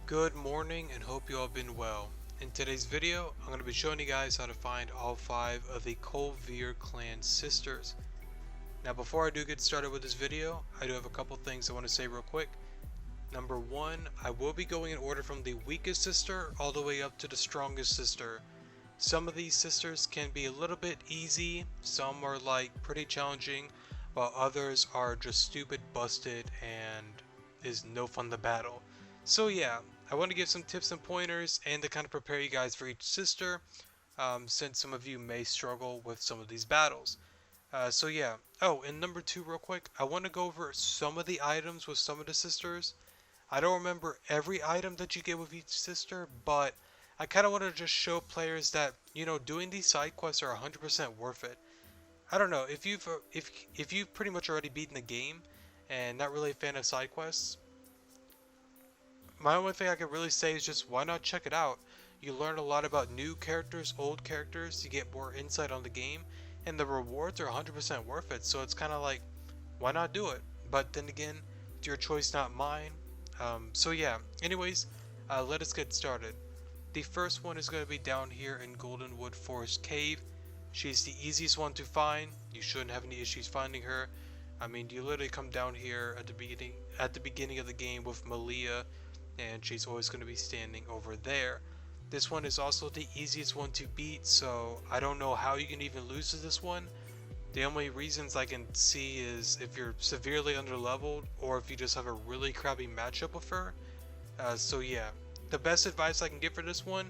Good morning and hope you all been well. In today's video, I'm going to be showing you guys how to find all 5 of the Culvier clan sisters. Now before I do get started with this video, I do have a couple things I want to say real quick. Number 1, I will be going in order from the weakest sister all the way up to the strongest sister. Some of these sisters can be a little bit easy, some are like pretty challenging, while others are just stupid, busted, and is no fun to battle. So yeah, I want to give some tips and pointers and to kind of prepare you guys for each sister, since some of you may struggle with some of these battles. So yeah. Oh, and number 2 real quick, I want to go over some of the items with some of the sisters. I don't remember every item that you get with each sister, but I kind of want to just show players that, doing these side quests are 100% worth it. I don't know, if you've pretty much already beaten the game and not really a fan of side quests, my only thing I can really say is just why not check it out. You learn a lot about new characters, old characters, you get more insight on the game, and the rewards are 100% worth it, so it's kind of like, why not do it? But then again, it's your choice, not mine. So yeah, anyways, let us get started. The first one is going to be down here in Goldenwood Forest Cave. She's the easiest one to find. You shouldn't have any issues finding her. I mean, you literally come down here at the beginning of the game with Malia, and she's always going to be standing over there. This one is also the easiest one to beat, so I don't know how you can even lose to this one. The only reasons I can see is if you're severely underleveled or if you just have a really crappy matchup with her. So yeah, the best advice I can give for this one,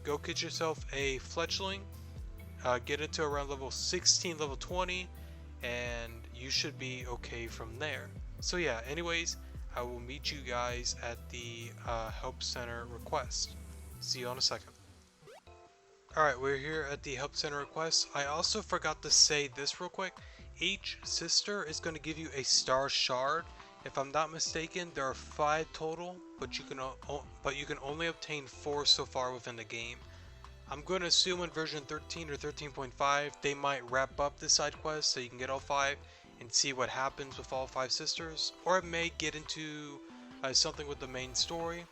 go get yourself a fletchling, get it to around level 16, level 20, and you should be okay from there. So yeah, anyways, I will meet you guys at the help center request. See you in a second. Alright, we're here at the help center request. I also forgot to say this real quick. Each sister is going to give you a star shard. If I'm not mistaken, there are 5 total, but you can only obtain 4 so far within the game. I'm going to assume in version 13 or 13.5 they might wrap up the side quest so you can get all 5 and see what happens with all 5 sisters, or it may get into something with the main story.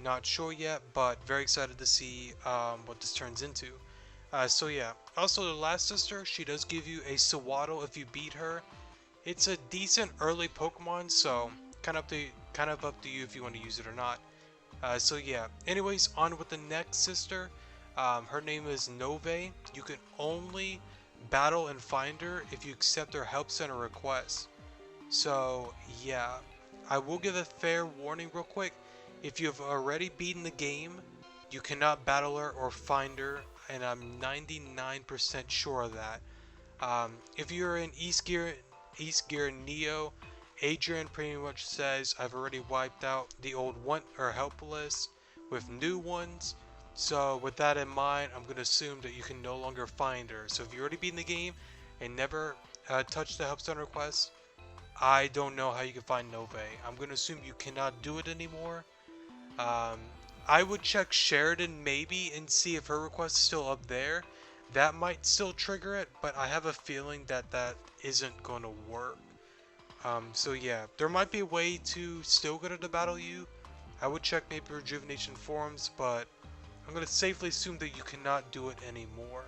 Not sure yet, but very excited to see what this turns into. So yeah, also the last sister, she does give you a Sawaddle if you beat her. It's a decent early Pokemon, so kind of up to you if you want to use it or not. So yeah, anyways, on with the next sister. Her name is Novae. You can only battle and find her if you accept her help center request. So yeah, I will give a fair warning real quick. If you have already beaten the game, you cannot battle her or find her, and I'm 99% sure of that. If you're in East Gear Neo, Adrian pretty much says I've already wiped out the old want or help list with new ones. So with that in mind, I'm going to assume that you can no longer find her. So if you already beaten the game and never touched the help center request, I don't know how you can find Novae. I'm going to assume you cannot do it anymore. I would check Sheridan maybe and see if her request is still up there. That might still trigger it, but I have a feeling that that isn't going to work. So yeah, there might be a way to still get her to battle you. I would check maybe Rejuvenation forums, but I'm going to safely assume that you cannot do it anymore.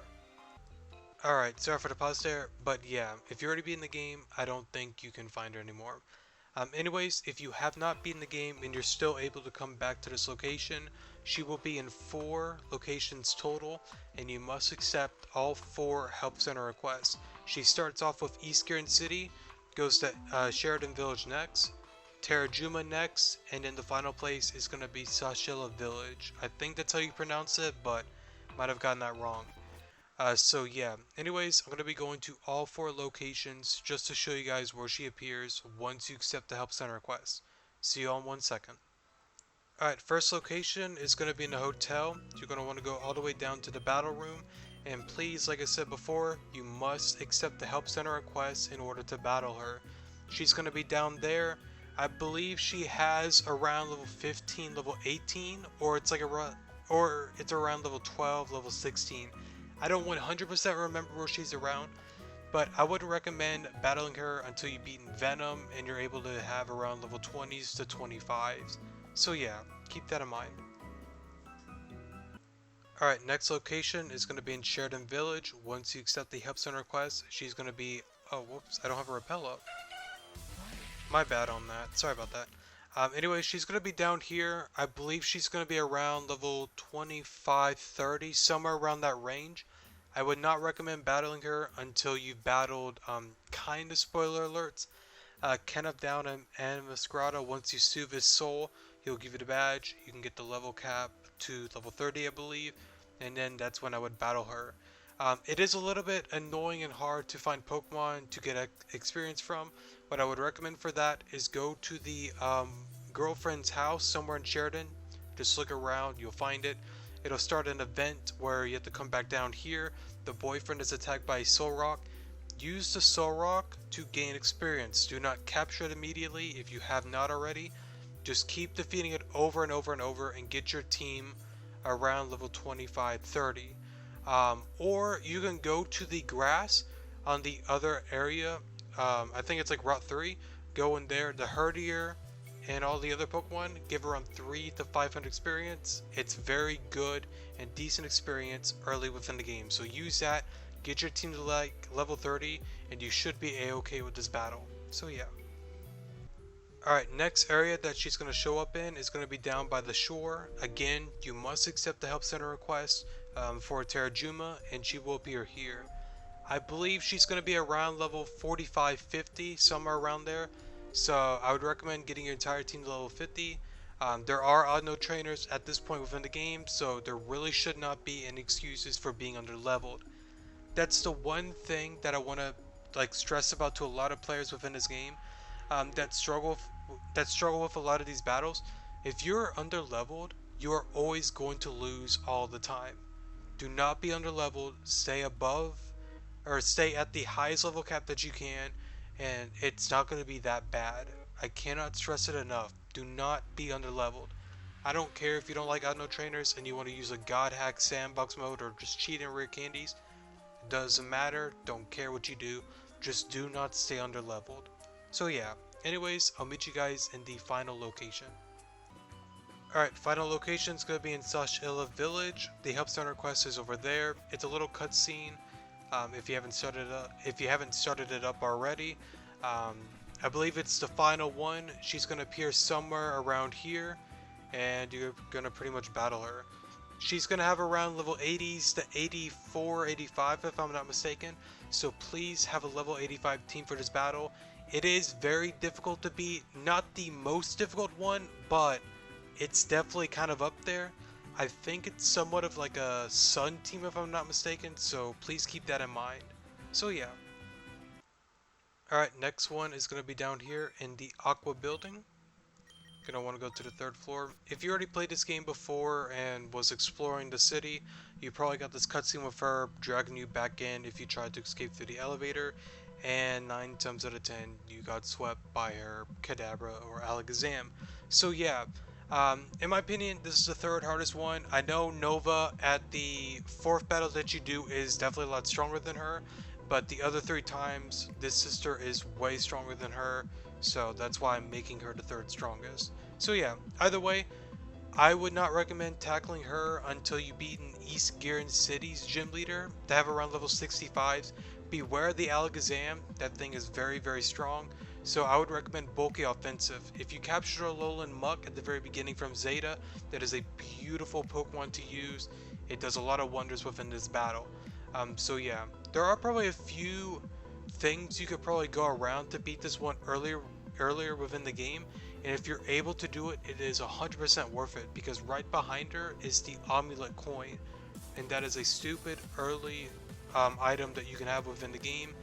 Alright, sorry for the pause there, but yeah, if you're already beaten the game, I don't think you can find her anymore. Anyways, if you have not beaten the game and you're still able to come back to this location, she will be in 4 locations total, and you must accept all 4 help center requests. She starts off with East Garden City, goes to Sheridan Village next, Terrajuma next, and then the final place is going to be Sashila Village. I think that's how you pronounce it, but might have gotten that wrong. So yeah, anyways, I'm going to be going to all 4 locations just to show you guys where she appears once you accept the help center request. See you all in 1 second. Alright, first location is going to be in the hotel. You're going to want to go all the way down to the battle room, and please, like I said before, you must accept the help center request in order to battle her. She's going to be down there. I believe she has around level 15, level 18, or it's around level 12, level 16. I don't 100% remember where she's around, but I would recommend battling her until you've beaten Venom and you're able to have around level 20s to 25s. So yeah, keep that in mind. Alright, next location is going to be in Sheridan Village. Once you accept the help center request, she's going to be... Oh, whoops, I don't have a rappel up. My bad on that. Sorry about that. Anyway, she's going to be down here. I believe she's going to be around level 25, 30, somewhere around that range. I would not recommend battling her until you've battled, kind of spoiler alerts, Kenneth Down and Masquerada. Once you soothe his soul, he'll give you the badge. You can get the level cap to level 30, I believe, and then that's when I would battle her. It is a little bit annoying and hard to find Pokemon to get experience from. What I would recommend for that is go to the girlfriend's house somewhere in Sheridan. Just look around, you'll find it. It'll start an event where you have to come back down here. The boyfriend is attacked by a Solrock. Use the Solrock to gain experience. Do not capture it immediately if you have not already. Just keep defeating it over and over and over and get your team around level 25, 30. Or you can go to the grass on the other area. I think it's like Route 3. Go in there. The Herdier and all the other Pokemon give around 3 to 500 experience. It's very good and decent experience early within the game. So use that. Get your team to like level 30 and you should be a-okay with this battle. So yeah. Alright, next area that she's going to show up in is going to be down by the shore. Again, you must accept the help center request for Terrajuma, and she will appear here. I believe she's going to be around level 45, 50, somewhere around there. So I would recommend getting your entire team to level 50. There are odd no trainers at this point within the game, so there really should not be any excuses for being under leveled. That's the one thing that I want to stress about to a lot of players within this game that struggle with a lot of these battles. If you're under leveled, you are always going to lose all the time. Do not be under leveled. Stay above or stay at the highest level cap that you can, and it's not going to be that bad. I cannot stress it enough. Do not be under leveled. I don't care if you don't like Auto Trainers and you want to use a God Hack sandbox mode or just cheat in rare candies. It doesn't matter. Don't care what you do. Just do not stay under leveled. So yeah. Anyways, I'll meet you guys in the final location. Alright, final location is going to be in Sashila Village. The help center quest is over there. It's a little cutscene. If you haven't started it up already, I believe it's the final one. She's gonna appear somewhere around here, and you're gonna pretty much battle her. She's gonna have around level 80s to 84, 85 if I'm not mistaken. So please have a level 85 team for this battle. It is very difficult to beat. Not the most difficult one, but it's definitely kind of up there. I think it's somewhat of like a Sun team if I'm not mistaken, so please keep that in mind. So yeah. Alright, next one is going to be down here in the Aqua building. You're going to want to go to the 3rd floor. If you already played this game before and was exploring the city, you probably got this cutscene with her dragging you back in if you tried to escape through the elevator, and 9 times out of 10 you got swept by her Kadabra or Alakazam. So yeah. In my opinion, this is the 3rd hardest one. I know Nova at the 4th battle that you do is definitely a lot stronger than her, but the other 3 times, this sister is way stronger than her, so that's why I'm making her the 3rd strongest. So yeah, either way, I would not recommend tackling her until you beat an East Giron City's gym leader. They have around level 65s. Beware the Alakazam, that thing is very, very strong. So I would recommend Bulky Offensive. If you capture a Alolan Muck at the very beginning from Zeta, that is a beautiful Pokemon to use. It does a lot of wonders within this battle. So yeah, there are probably a few things you could probably go around to beat this one earlier within the game. And if you're able to do it, it is 100% worth it, because right behind her is the Amulet Coin. And that is a stupid early item that you can have within the game.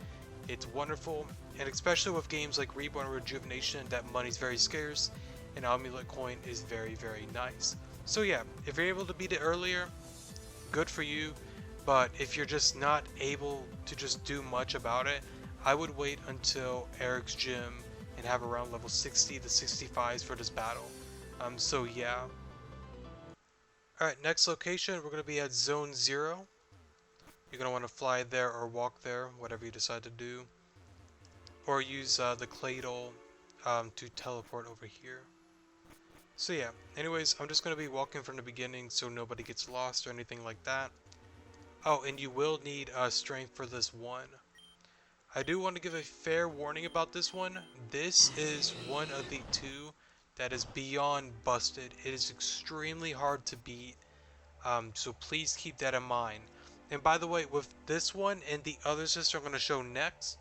It's wonderful, and especially with games like Reborn and Rejuvenation, that money's very scarce, and Amulet Coin is very, very nice. So yeah, if you're able to beat it earlier, good for you, but if you're just not able to just do much about it, I would wait until Eric's gym and have around level 60 to 65s for this battle. So yeah. Alright, next location, we're going to be at Zone 0. You're going to want to fly there or walk there, whatever you decide to do. Or use the Claydol to teleport over here. So yeah, anyways, I'm just going to be walking from the beginning so nobody gets lost or anything like that. Oh, and you will need strength for this one. I do want to give a fair warning about this one. This is one of the two that is beyond busted. It is extremely hard to beat, so please keep that in mind. And by the way, with this one and the other sister I'm going to show next,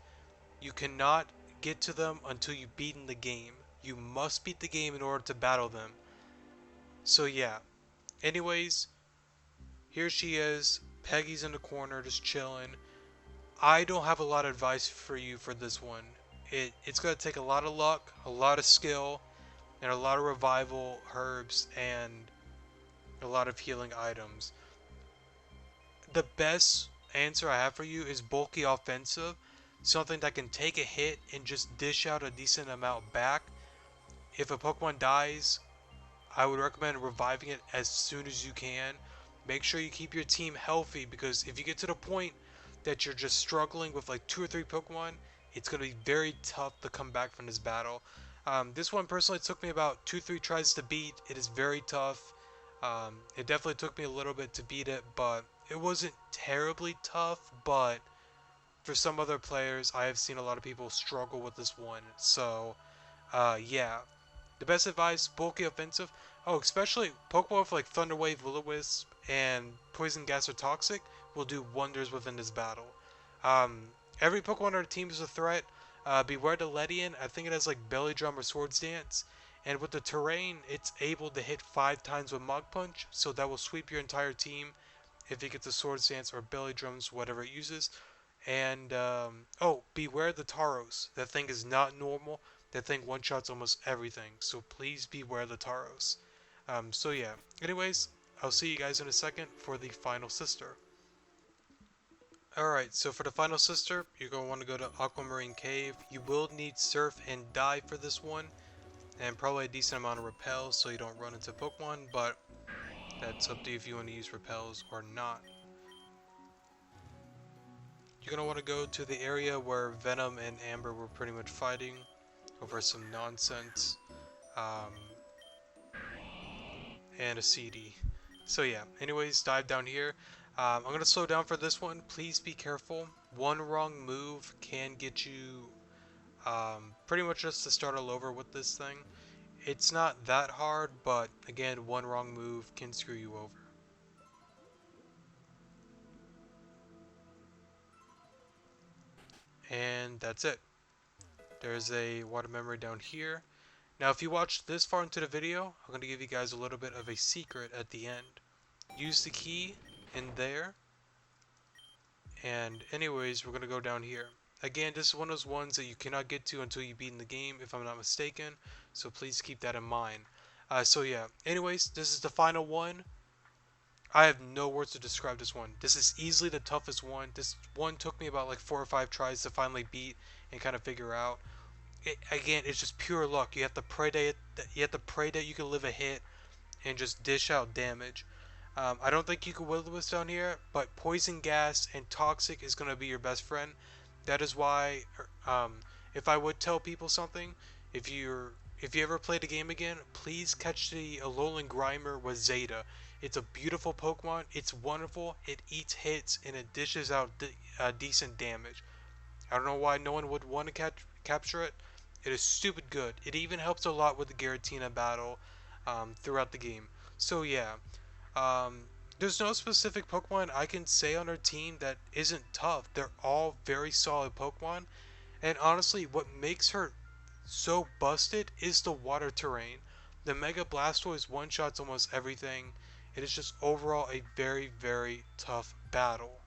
you cannot get to them until you've beaten the game. You must beat the game in order to battle them. So yeah, anyways, here she is. Peggy's in the corner just chilling. I don't have a lot of advice for you for this one. It's going to take a lot of luck, a lot of skill, and a lot of revival herbs and a lot of healing items. The best answer I have for you is bulky offensive, something that can take a hit and just dish out a decent amount back. If a Pokemon dies, I would recommend reviving it as soon as you can. Make sure you keep your team healthy, because if you get to the point that you're just struggling with like 2 or 3 Pokemon, it's going to be very tough to come back from this battle. This one personally took me about 2-3 tries to beat. It is very tough. It definitely took me a little bit to beat it, but it wasn't terribly tough. But for some other players, I have seen a lot of people struggle with this one. So, yeah. The best advice, bulky offensive. Oh, especially Pokemon with like Thunder Wave, Will-O-Wisp, and Poison Gas or Toxic will do wonders within this battle. Every Pokemon on our team is a threat. Beware the Ledian. I think it has like Belly Drum or Swords Dance. And with the terrain, it's able to hit 5 times with Mach Punch, so that will sweep your entire team if it gets the Swords Dance or Belly Drums, whatever it uses. And oh, beware the Tauros. That thing is not normal. That thing one-shots almost everything. So please beware the Tauros. So yeah. Anyways, I'll see you guys in a second for the final sister. Alright, so for the final sister, you're going to want to go to Aquamarine Cave. You will need Surf and Dive for this one, and probably a decent amount of Repels so you don't run into Pokemon, but that's up to you if you want to use Repels or not. You're going to want to go to the area where Venom and Amber were pretty much fighting over some nonsense, um, and a CD. So yeah, anyways, dive down here. I'm going to slow down for this one. Please be careful. One wrong move can get you pretty much just to start all over with this thing. It's not that hard, but again, one wrong move can screw you over. And that's it. There's a water memory down here. Now, if you watched this far into the video, I'm going to give you guys a little bit of a secret at the end. Use the key in there. And anyways, we're going to go down here. Again, this is one of those ones that you cannot get to until you beat in the game, if I'm not mistaken. So please keep that in mind. So yeah, anyways, this is the final one. I have no words to describe this one. This is easily the toughest one. This one took me about like 4 or 5 tries to finally beat and kind of figure out. Again, it's just pure luck. You have to pray that you can live a hit and just dish out damage. I don't think you can Will-O-Wisp down here, but Poison Gas and Toxic is going to be your best friend. That is why, if I would tell people something, if you ever play the game again, please catch the Alolan Grimer with Zeta. It's a beautiful Pokemon. It's wonderful. It eats hits and it dishes out decent damage. I don't know why no one would want to capture it. It is stupid good. It even helps a lot with the Giratina battle throughout the game. So yeah, there's no specific Pokemon I can say on our team that isn't tough. They're all very solid Pokemon. And honestly, what makes her so busted is the water terrain. The Mega Blastoise one-shots almost everything. It is just overall a very, very tough battle.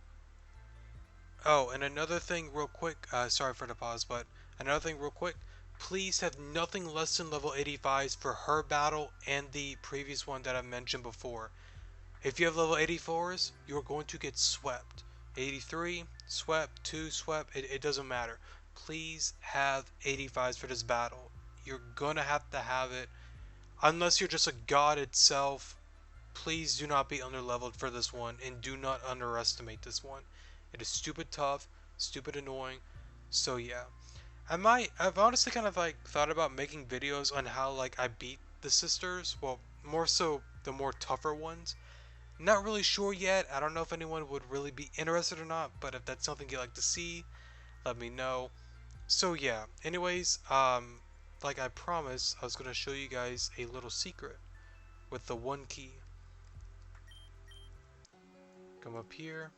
Oh, and another thing real quick, sorry for the pause, but another thing real quick, please have nothing less than level 85s for her battle and the previous one that I mentioned before. If you have level 84s, you're going to get swept. 83, swept, 2, swept, it doesn't matter. Please have 85s for this battle. You're gonna have to have it. Unless you're just a god itself, please do not be underleveled for this one, and do not underestimate this one. It is stupid tough, stupid annoying, so yeah. I've honestly kind of like thought about making videos on how like I beat the sisters. Well, more so the more tougher ones. Not really sure yet. I don't know if anyone would really be interested or not, but if that's something you'd like to see, let me know. So yeah, anyways, like I promised, I was gonna show you guys a little secret with the one key. Come up here,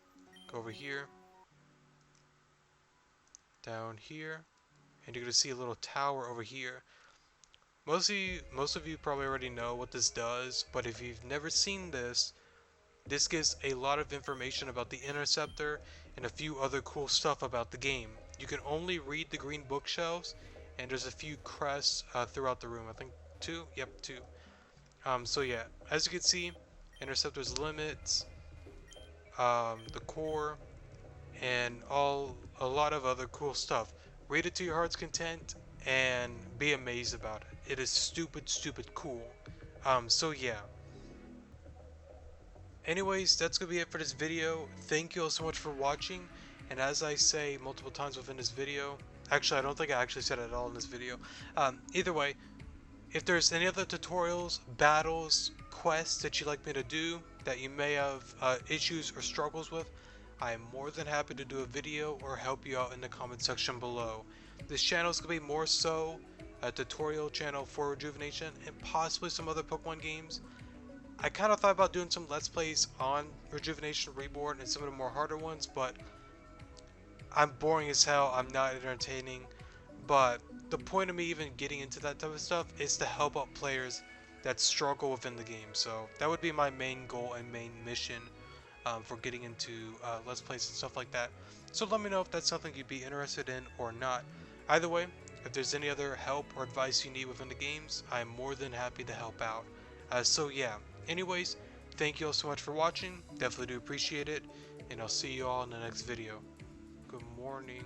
go over here, down here, and you're gonna see a little tower over here. Most of you probably already know what this does, but if you've never seen this, this gives a lot of information about the Interceptor and a few other cool stuff about the game. You can only read the green bookshelves, and there's a few crests throughout the room. I think two? Yep, two. So yeah, as you can see, Interceptor's limits, the core, and a lot of other cool stuff. Read it to your heart's content and be amazed about it. It is stupid, stupid cool. So yeah. Anyways, that's gonna be it for this video. Thank you all so much for watching. And as I say multiple times within this video, actually I don't think I actually said it at all in this video. Either way, if there's any other tutorials, battles, quests that you'd like me to do that you may have issues or struggles with, I am more than happy to do a video or help you out in the comment section below. This channel is going to be more so a tutorial channel for Rejuvenation and possibly some other Pokemon games. I kind of thought about doing some Let's Plays on Rejuvenation Reborn and some of the more harder ones, but I'm boring as hell, I'm not entertaining. But the point of me even getting into that type of stuff is to help out players that struggle within the game. So that would be my main goal and main mission for getting into Let's Plays and stuff like that. So let me know if that's something you'd be interested in or not. Either way, if there's any other help or advice you need within the games, I'm more than happy to help out. So yeah, anyways, thank you all so much for watching. Definitely do appreciate it. And I'll see you all in the next video. Good morning.